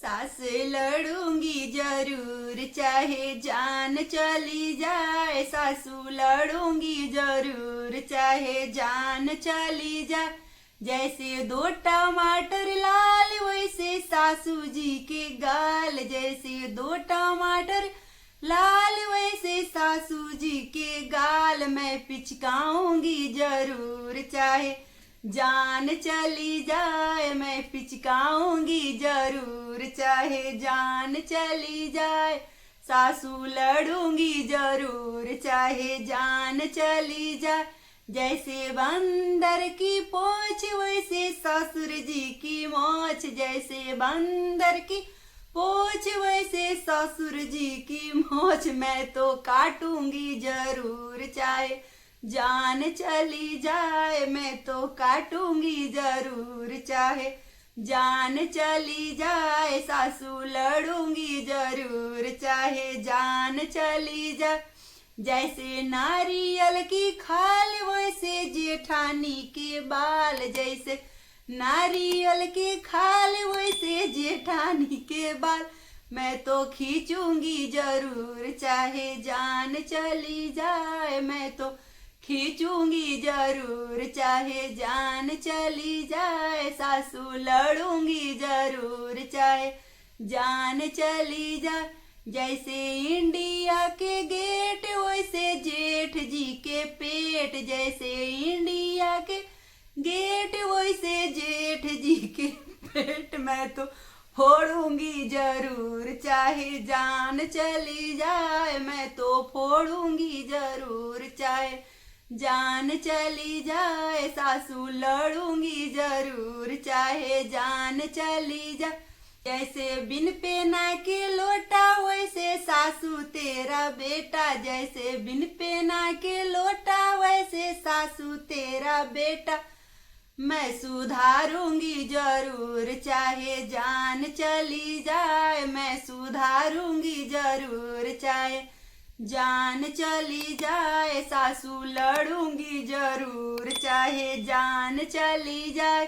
सास लड़ूंगी जरूर चाहे जान चली जाए, सासू लड़ूंगी जरूर चाहे जान चली जाए। जैसे दो टमाटर लाल वैसे सासू जी के गाल, जैसे दो टमाटर लाल वैसे सासू जी के गाल। मैं पिचकाऊंगी जरूर चाहे जान चली जाए, मैं पिचकाऊंगी जरूर चाहे जान चली जाए। सासू लड़ूंगी जरूर चाहे जान चली जाए। जैसे बंदर की पोंछ वैसे ससुर जी की मोछ, जैसे बंदर की पोंछ वैसे ससुर जी की मोछ। मैं तो काटूंगी जरूर चाहे जान चली जाए, मैं तो काटूंगी जरूर चाहे जान चली जाए। सासू लड़ूंगी जरूर चाहे जान चली जाए। जैसे नारियल की खाल वैसे जेठानी के बाल, जैसे नारियल की खाल वैसे जेठानी के बाल। मैं तो खींचूंगी जरूर चाहे जान चली जाए, मैं तो खींचूंगी जरूर चाहे जान चली जाए। सासू लड़ूंगी जरूर चाहे जान चली जाए। जैसे इंडिया के गेट वैसे जेठ जी के पेट, जैसे इंडिया के गेट वैसे जेठ जी के पेट। मैं तो फोड़ूंगी जरूर चाहे जान चली जाए, मैं तो फोड़ूंगी जरूर चाहे जान चली जाए। सासू लड़ूंगी जरूर चाहे जान चली जाए। जैसे बिन पेना के लोटा वैसे सासू तेरा बेटा, जैसे बिन पेना के लोटा वैसे सासू तेरा बेटा। मैं सुधारूंगी जरूर चाहे जान चली जाए, मैं सुधारूंगी जरूर चाहे जान चली जाए। सासू लड़ूंगी जरूर चाहे जान चली जाए।